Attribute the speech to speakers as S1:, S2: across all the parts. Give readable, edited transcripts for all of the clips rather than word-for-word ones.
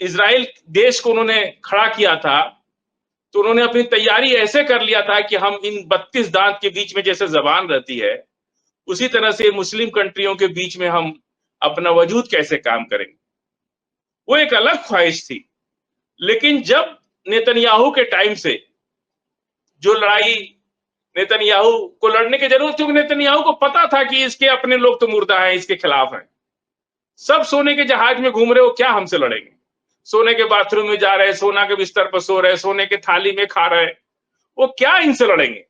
S1: اسرائیل دیش کو انہوں نے کھڑا کیا تھا تو انہوں نے اپنی تیاری ایسے کر لیا تھا کہ ہم ان 32 دانت کے بیچ میں جیسے زبان رہتی ہے اسی طرح سے مسلم کنٹریوں کے بیچ میں ہم اپنا وجود کیسے کام کریں گے. وہ ایک الگ خواہش تھی. لیکن جب نیتنیاہو کے ٹائم سے جو لڑائی نیتنیاہو کو لڑنے کی ضرورت تھی، نیتنیاہو کو پتا تھا کہ اس کے اپنے لوگ تو مردہ ہیں، اس کے خلاف ہیں، سب سونے کے جہاز میں گھوم رہے، وہ کیا ہم سے لڑیں گے؟ سونے کے باتھ روم میں جا رہے، سونا کے بستر پر سو رہے، سونے کے تھالی میں کھا رہے، وہ کیا ان سے لڑیں گے؟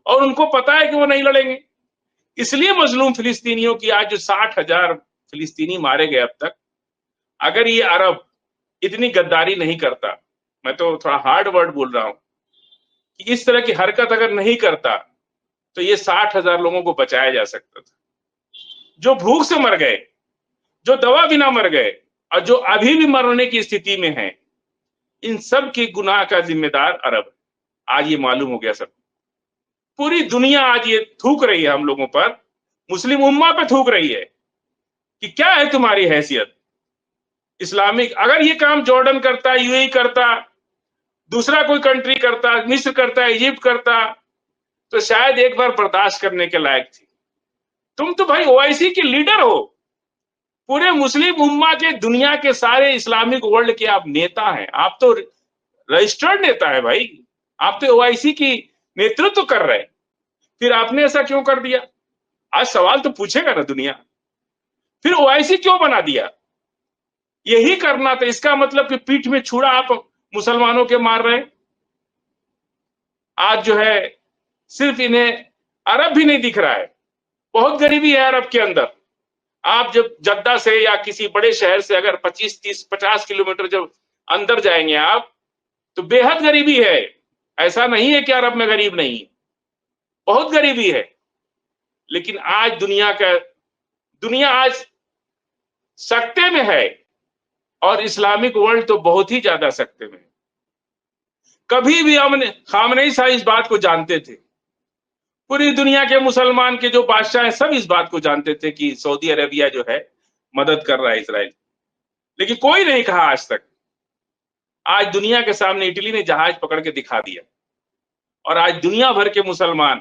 S1: اور ان کو پتا ہے کہ وہ نہیں لڑیں گے. اس لیے مظلوم فلسطینیوں کی آج جو 60,000 فلسطینی مارے گئے اب تک، اگر یہ عرب اتنی غداری نہیں کرتا، میں تو تھوڑا ہارڈ ورڈ بول رہا ہوں، کہ اس طرح کی حرکت اگر نہیں کرتا تو یہ 60,000 لوگوں کو بچایا جا سکتا تھا. جو بھوک سے مر گئے، جو دوا بنا مر گئے، اور جو ابھی بھی مرنے کی استھتی میں ہیں، ان سب کی گناہ کا ذمہ دار عرب. آج یہ معلوم ہو گیا سب. پوری دنیا آج یہ تھوک رہی ہے ہم لوگوں پر، مسلم امہ پہ تھوک رہی ہے کہ کیا ہے تمہاری حیثیت اسلامک. اگر یہ کام جارڈن کرتا، یو اے ای کرتا، دوسرا کوئی کنٹری کرتا، مصر کرتا، ایجپٹ کرتا، تو شاید ایک بار برداشت کرنے کے لائق تھی. تم تو بھائی OIC کے لیڈر ہو، پورے مسلم امہ کے، دنیا کے سارے اسلامک ورلڈ کے آپ نیتا ہیں، آپ تو رجسٹرڈ نیتا ہے بھائی، آپ تو OIC کی نیترتو کر رہے، پھر آپ نے ایسا کیوں کر دیا؟ آج سوال تو پوچھے گا نا دنیا. پھر OIC کیوں بنا دیا؟ یہی کرنا تھا. اس کا مطلب کہ پیٹھ میں چھڑا آپ مسلمانوں کے مار رہے. آج جو ہے صرف انہیں عرب بھی نہیں دکھ رہا ہے، بہت غریبی ہے عرب کے اندر. آپ جب جدہ سے یا کسی بڑے شہر سے اگر 25 30 50 کلومیٹر جب اندر جائیں گے آپ، تو بے حد غریبی ہے. ایسا نہیں ہے کہ عرب میں غریب نہیں، بہت غریبی ہے. لیکن آج دنیا آج سکتے میں ہے، اور اسلامک ورلڈ تو بہت ہی زیادہ سکتے میں. کبھی بھی خامنئی صاحب اس بات کو جانتے تھے، پوری دنیا کے مسلمان کے جو بادشاہ ہیں سب اس بات کو جانتے تھے کہ سعودی عربیہ جو ہے مدد کر رہا ہے اسرائیل. لیکن کوئی نہیں کہا آج تک. آج دنیا کے سامنے اٹلی نے جہاز پکڑ کے دکھا دیا، اور آج دنیا بھر کے مسلمان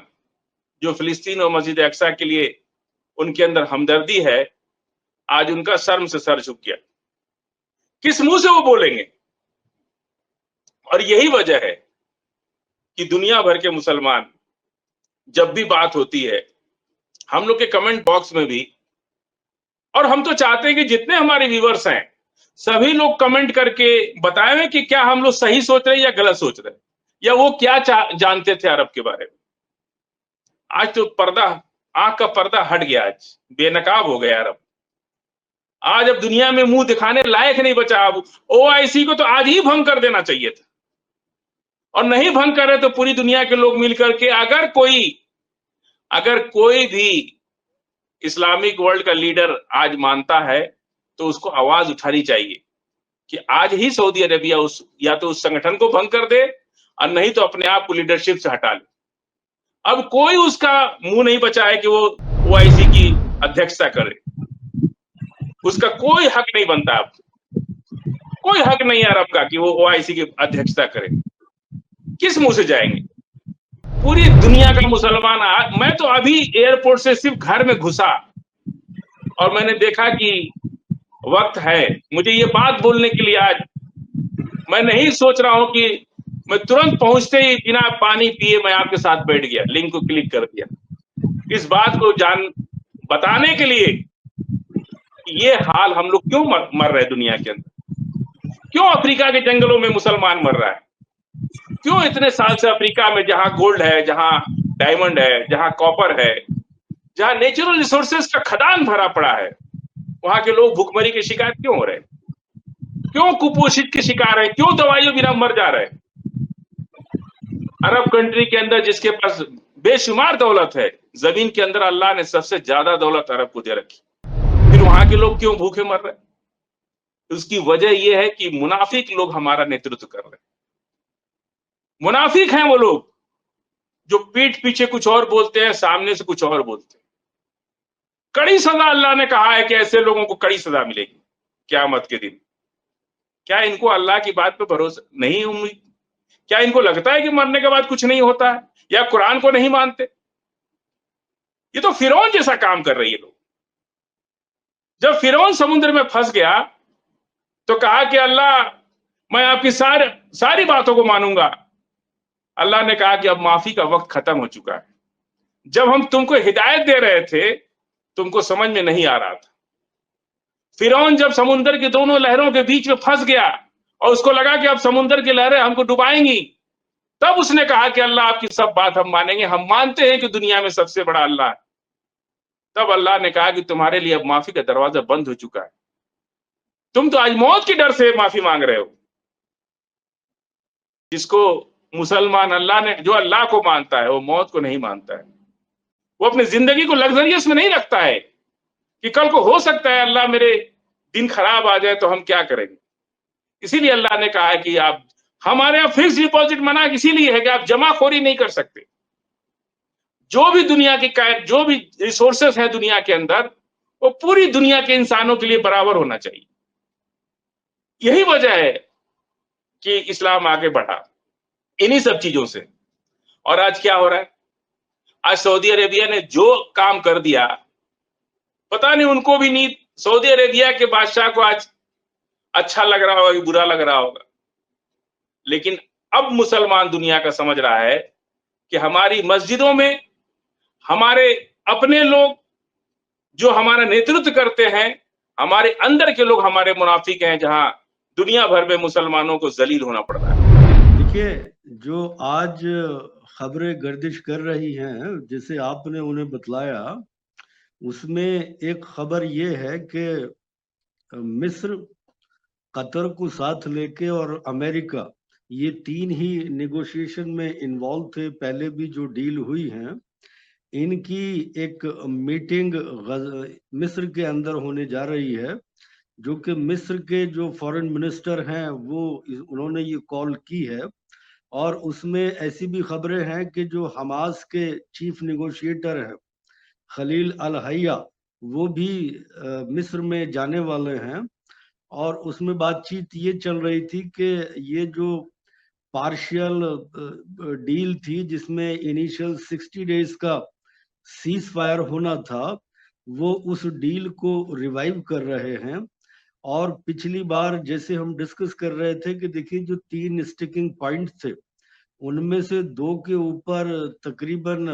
S1: جو فلسطین اور مسجد اقصی کے لیے ان کے اندر ہمدردی ہے، آج ان کا شرم سے سر جھک گیا. کس منہ سے وہ بولیں گے؟ اور یہی وجہ ہے کہ دنیا بھر کے مسلمان جب بھی بات ہوتی ہے، ہم لوگ کے کمنٹ باکس میں بھی، اور ہم تو چاہتے ہیں کہ جتنے ہمارے ویورز ہیں سبھی لوگ کمنٹ کر کے بتائیں کہ کیا ہم لوگ صحیح سوچ رہے ہیں یا غلط سوچ رہے ہیں، یا وہ کیا جانتے تھے عرب کے بارے میں. آج تو آنکھ کا پردہ ہٹ گیا، آج بے نقاب ہو گیا عرب. آج اب دنیا میں منہ دکھانے لائق نہیں بچا. اب OIC کو تو آج ہی بھنگ کر دینا چاہیے تھا، اور نہیں بھنگ کرے تو پوری دنیا کے لوگ مل کر کے اگر کوئی بھی اسلامک ورلڈ کا لیڈر آج مانتا ہے تو اس کو آواز اٹھانی چاہیے کہ آج ہی سعودی عربیہ یا تو اس سنگٹھن کو بھنگ کر دے، اور نہیں تو اپنے آپ کو لیڈرشپ سے ہٹا لے. اب کوئی اس کا منہ نہیں بچا ہے کہ وہ OIC کی ادھیکشتا کرے. اس کا کوئی حق نہیں بنتا. اب کوئی حق نہیں ہے عرب کا کہ وہ OIC کی ادھیکشتا کرے. کس منہ سے جائیں گے؟ پوری دنیا کا مسلمان. میں تو ابھی ایئرپورٹ سے صرف گھر میں گھسا اور میں نے دیکھا کہ وقت ہے مجھے یہ بات بولنے کے لیے. آج میں نہیں سوچ رہا ہوں کہ میں ترنت پہنچتے ہی بنا پانی پیے میں آپ کے ساتھ بیٹھ گیا، لنک کو کلک کر دیا، اس بات کو بتانے کے لیے یہ حال ہم لوگ کیوں مر رہے دنیا کے اندر. کیوں افریقہ کے جنگلوں میں مسلمان مر رہا ہے؟ کیوں اتنے سال سے افریقہ میں جہاں گولڈ ہے، جہاں ڈائمنڈ ہے، جہاں کاپر ہے، جہاں نیچرل ریسورسز کا کھدان بھرا پڑا ہے، وہاں کے لوگ بھوک مری کے شکار کیوں ہو رہے؟ کیوں کپوشت کے شکار ہیں؟ کیوں دوائیوں بنا مر جا رہے؟ عرب کنٹری کے اندر جس کے پاس بے شمار دولت ہے، زمین کے اندر اللہ نے سب سے زیادہ دولت عرب کو دے رکھی، پھر وہاں کے لوگ کیوں بھوکے مر رہے؟ اس کی وجہ یہ ہے کہ منافق لوگ ہمارا نیترتو کر رہے ہیں. منافق ہیں وہ لوگ جو پیٹھ پیچھے کچھ اور بولتے ہیں، سامنے سے کچھ اور بولتے ہیں. کڑی سزا اللہ نے کہا ہے کہ ایسے لوگوں کو کڑی سزا ملے گی قیامت کے دن. کیا ان کو اللہ کی بات پہ بھروسہ نہیں؟ امید کیا ان کو لگتا ہے کہ مرنے کے بعد کچھ نہیں ہوتا ہے، یا قرآن کو نہیں مانتے؟ یہ تو فرعون جیسا کام کر رہی ہے لوگ. جب فرعون سمندر میں پھنس گیا تو کہا کہ اللہ میں آپ کی ساری باتوں کو مانوں گا. اللہ نے کہا کہ اب معافی کا وقت ختم ہو چکا ہے. جب ہم تم کو ہدایت دے رہے تھے تم کو سمجھ میں نہیں آ رہا تھا. فرعون جب سمندر کی دونوں لہروں کے بیچ میں پھنس گیا اور اس کو لگا کہ اب سمندر کی لہریں ہم کو ڈبائیں گی، تب اس نے کہا کہ اللہ آپ کی سب بات ہم مانیں گے، ہم مانتے ہیں کہ دنیا میں سب سے بڑا اللہ ہے. تب اللہ نے کہا کہ تمہارے لیے اب معافی کا دروازہ بند ہو چکا ہے. تم تو آج موت کی ڈر سے معافی مانگ رہے ہو. جس کو مسلمان اللہ نے، جو اللہ کو مانتا ہے وہ موت کو نہیں مانتا ہے. وہ اپنی زندگی کو لگزریس میں نہیں رکھتا ہے کہ کل کو ہو سکتا ہے اللہ میرے دن خراب آ جائے تو ہم کیا کریں گے. اسی لیے اللہ نے کہا ہے کہ آپ ہمارے یہاں فکس ڈپازٹ منع اسی لیے ہے کہ آپ جمع خوری نہیں کر سکتے. جو بھی دنیا کی جو بھی ریسورسز ہیں دنیا کے اندر وہ پوری دنیا کے انسانوں کے لیے برابر ہونا چاہیے. یہی وجہ ہے کہ اسلام آگے بڑھا انہی سب چیزوں سے. اور آج کیا ہو رہا ہے؟ آج سعودی عربیہ نے جو کام کر دیا پتہ نہیں ان کو بھی نہیں، سعودی عربیہ کے بادشاہ کو آج اچھا لگ رہا ہوگا برا لگ رہا ہوگا، لیکن اب مسلمان دنیا کا سمجھ رہا ہے کہ ہماری مسجدوں میں ہمارے اپنے لوگ جو ہمارا نیترتو کرتے ہیں، ہمارے اندر کے لوگ ہمارے منافق ہیں، جہاں دنیا بھر میں مسلمانوں کو ذلیل ہونا پڑ رہا ہے.
S2: دیکھیے جو آج خبریں گردش کر رہی ہیں جسے آپ نے انہیں بتلایا، اس میں ایک خبر یہ ہے کہ مصر، قطر کو ساتھ لے کے اور امریکہ، یہ تین ہی نیگوشیشن میں انوالو تھے. پہلے بھی جو ڈیل ہوئی ہیں ان کی ایک میٹنگ مصر کے اندر ہونے جا رہی ہے، جو کہ مصر کے جو فارن منسٹر ہیں وہ انہوں نے یہ کال کی ہے. اور اس میں ایسی بھی خبریں ہیں کہ جو حماس کے چیف نیگوشیٹر ہیں خلیل الحیہ وہ بھی مصر میں جانے والے ہیں. اور اس میں بات چیت یہ چل رہی تھی کہ یہ جو پارشل ڈیل تھی جس میں انیشل 60 ڈیز کا سیز فائر ہونا تھا، وہ اس ڈیل کو ریوائیو کر رہے ہیں. اور پچھلی بار جیسے ہم ڈسکس کر رہے تھے کہ دیکھیے جو 3 اسٹیکنگ پوائنٹ تھے ان میں سے 2 کے اوپر تقریباً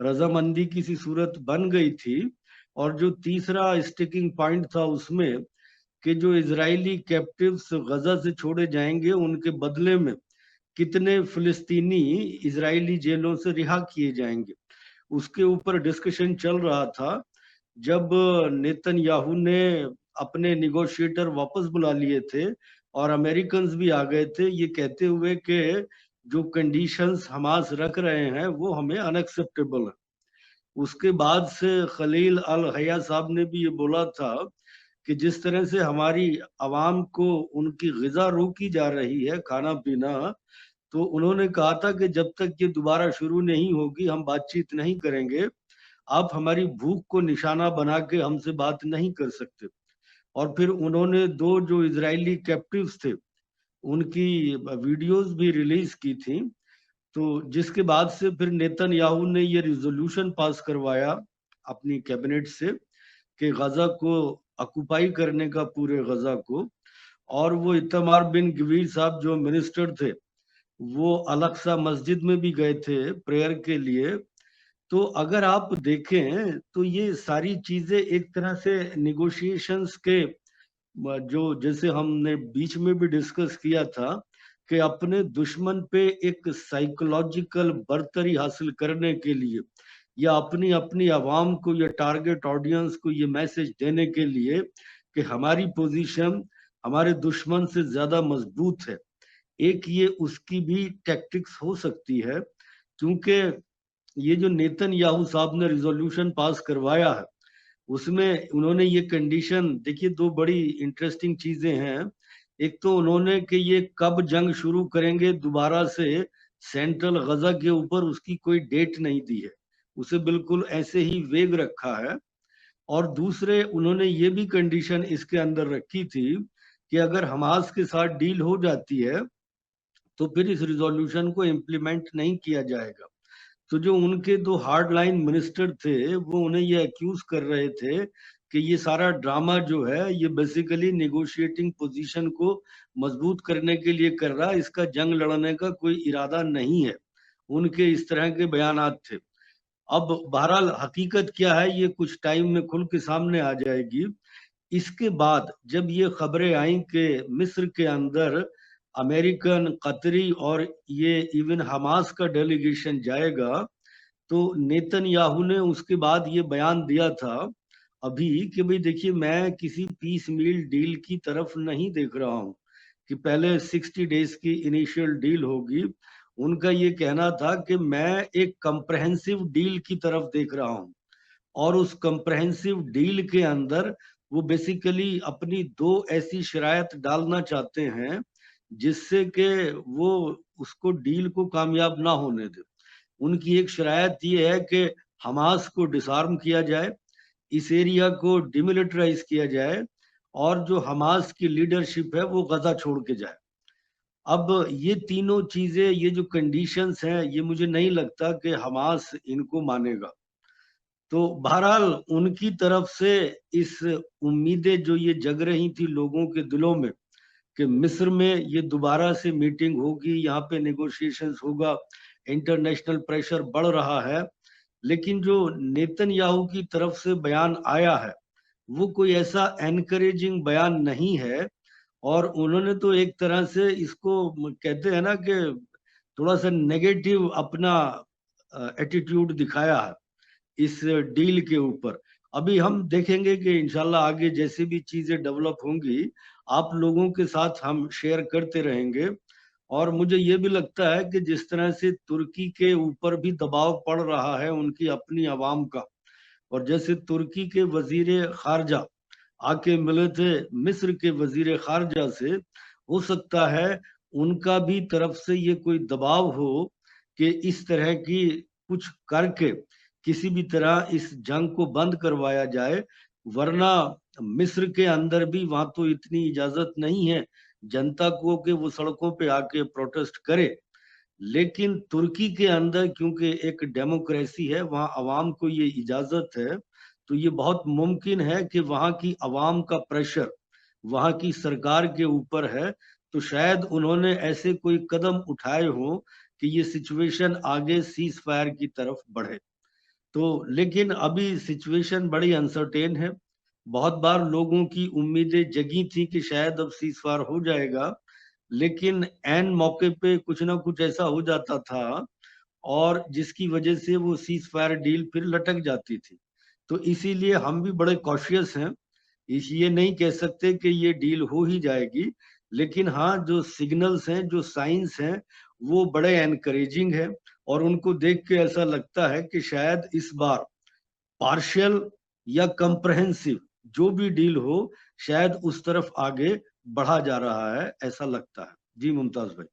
S2: رضامندی کی سی صورت بن گئی تھی، اور جو تیسرا اسٹیکنگ پوائنٹ تھا اس میں کہ جو اسرائیلی کیپٹیوز غزہ سے چھوڑے جائیں گے ان کے بدلے میں کتنے فلسطینی اسرائیلی جیلوں سے رہا کیے جائیں گے، اس کے اوپر ڈسکشن چل رہا تھا. جب نیتن یاہو نے اپنے نیگوشیٹر واپس بلا لیے تھے اور امریکنز بھی آ گئے تھے یہ کہتے ہوئے کہ جو کنڈیشنز حماس رکھ رہے ہیں وہ ہمیں ان ایکسیپٹیبل ہے. اس کے بعد سے خلیل الحیہ صاحب نے بھی یہ بولا تھا کہ جس طرح سے ہماری عوام کو ان کی غذا روکی جا رہی ہے، کھانا پینا، تو انہوں نے کہا تھا کہ جب تک یہ دوبارہ شروع نہیں ہوگی ہم بات چیت نہیں کریں گے. آپ ہماری بھوک کو نشانہ بنا کے ہم سے بات نہیں کر سکتے. اور پھر انہوں نے 2 جو اسرائیلی کیپٹیوز تھے ان کی ویڈیوز بھی ریلیز کی تھیں. تو جس کے بعد سے پھر نیتن یاہو نے یہ ریزولوشن پاس کروایا اپنی کیبنٹ سے کہ غزہ کو آکوپائی کرنے کا، پورے غزہ کو. اور وہ ایتمار بن گویر صاحب جو منسٹر تھے وہ الاقصی مسجد میں بھی گئے تھے پریئر کے لیے. تو اگر آپ دیکھیں تو یہ ساری چیزیں ایک طرح سے نیگوشیشنز کے جو جیسے ہم نے بیچ میں بھی ڈسکس کیا تھا کہ اپنے دشمن پہ ایک سائیکولوجیکل برتری حاصل کرنے کے لیے یا اپنی عوام کو یا ٹارگٹ آڈینس کو یہ میسج دینے کے لیے کہ ہماری پوزیشن ہمارے دشمن سے زیادہ مضبوط ہے. ایک یہ اس کی بھی ٹیکٹکس ہو سکتی ہے، کیونکہ یہ جو نیتن یاہو صاحب نے ریزولوشن پاس کروایا ہے اس میں انہوں نے یہ کنڈیشن، دیکھیے 2 بڑی انٹرسٹنگ چیزیں ہیں. ایک تو انہوں نے کہ یہ کب جنگ شروع کریں گے دوبارہ سے سینٹرل غزہ کے اوپر اس کی کوئی ڈیٹ نہیں دی ہے، اسے بالکل ایسے ہی ویگ رکھا ہے. اور دوسرے انہوں نے یہ بھی کنڈیشن اس کے اندر رکھی تھی کہ اگر حماس کے ساتھ ڈیل ہو جاتی ہے تو پھر اس ریزولوشن کو امپلیمنٹ نہیں کیا جائے گا. تو جو ان کے دو ہارڈ لائن منسٹر تھے وہ انہیں یہ ایکیوز کر رہے تھے کہ یہ سارا ڈرامہ جو ہے یہ بیسیکلی نیگوشیٹنگ پوزیشن کو مضبوط کرنے کے لیے کر رہا، اس کا جنگ لڑنے کا کوئی ارادہ نہیں ہے. ان کے اس طرح کے بیانات تھے. اب بہرحال حقیقت کیا ہے یہ کچھ ٹائم میں کھل کے سامنے آ جائے گی. اس کے بعد جب یہ خبریں آئیں کہ مصر کے اندر امریکن، قطری اور یہ ایون حماس کا ڈیلیگیشن جائے گا، تو نیتن یاہو نے اس کے بعد یہ بیان دیا تھا ابھی کہ بھئی دیکھیے میں کسی پیس میل ڈیل کی طرف نہیں دیکھ رہا ہوں کہ پہلے 60 ڈیز کی انیشیل ڈیل ہوگی. ان کا یہ کہنا تھا کہ میں ایک کمپریہنسو ڈیل کی طرف دیکھ رہا ہوں، اور اس کمپریہنسو ڈیل کے اندر وہ بیسیکلی اپنی دو ایسی شرائط ڈالنا چاہتے ہیں جس سے کہ وہ اس کو ڈیل کو کامیاب نہ ہونے دے. ان کی ایک شرائط یہ ہے کہ حماس کو ڈسارم کیا جائے، اس ایریا کو ڈیملٹرائز کیا جائے، اور جو حماس کی لیڈرشپ ہے وہ غزہ چھوڑ کے جائے. اب یہ تینوں چیزیں، یہ جو کنڈیشنز ہیں، یہ مجھے نہیں لگتا کہ حماس ان کو مانے گا. تو بہرحال ان کی طرف سے اس امیدیں جو یہ جگ رہی تھی لوگوں کے دلوں میں کہ مصر میں یہ دوبارہ سے میٹنگ ہوگی، یہاں پہ نیگوشیشنز ہوگا، انٹرنیشنل پریشر بڑھ رہا ہے، لیکن جو نیتن یاہو کی طرف سے بیان آیا ہے وہ کوئی ایسا انکریجنگ بیان نہیں ہے. اور انہوں نے تو ایک طرح سے اس کو کہتے ہیں نا کہ تھوڑا سا نیگیٹو اپنا ایٹیٹیوڈ دکھایا ہے اس ڈیل کے اوپر. ابھی ہم دیکھیں گے کہ انشاءاللہ آگے جیسے بھی چیزیں ڈیولپ ہوں گی آپ لوگوں کے ساتھ ہم شیئر کرتے رہیں گے. اور مجھے یہ بھی لگتا ہے کہ جس طرح سے ترکی کے اوپر بھی دباؤ پڑ رہا ہے ان کی اپنی عوام کا، اور جیسے ترکی کے وزیر خارجہ آ کے ملے تھے مصر کے وزیر خارجہ سے، ہو سکتا ہے ان کا بھی طرف سے یہ کوئی دباؤ ہو کہ اس طرح کی کچھ کر کے کسی بھی طرح اس جنگ کو بند کروایا جائے. ورنہ مصر کے اندر بھی وہاں تو اتنی اجازت نہیں ہے جنتا کو کہ وہ سڑکوں پہ آ کے پروٹیسٹ کرے، لیکن ترکی کے اندر کیونکہ ایک ڈیموکریسی ہے، وہاں عوام کو یہ اجازت ہے، تو یہ بہت ممکن ہے کہ وہاں کی عوام کا پریشر وہاں کی سرکار کے اوپر ہے، تو شاید انہوں نے ایسے کوئی قدم اٹھائے ہوں کہ یہ سچویشن آگے سیز فائر کی طرف بڑھے. تو لیکن ابھی سچویشن بڑی انسرٹین ہے. بہت بار لوگوں کی امیدیں جگی تھی کہ شاید اب سیز فائر ہو جائے گا، لیکن عین موقع پہ کچھ نہ کچھ ایسا ہو جاتا تھا اور جس کی وجہ سے وہ سیز فائر ڈیل پھر لٹک جاتی تھی. تو اسی لیے ہم بھی بڑے کوشیس ہیں، یہ نہیں کہہ سکتے کہ یہ ڈیل ہو ہی جائے گی، لیکن ہاں جو سگنلز ہیں، جو سائنس ہیں، وہ بڑے انکریجنگ ہیں، اور ان کو دیکھ کے ایسا لگتا ہے کہ شاید اس بار پارشل یا کمپریہنسو جو بھی ڈیل ہو شاید اس طرف آگے بڑھا جا رہا ہے، ایسا لگتا ہے. جی ممتاز بھائی.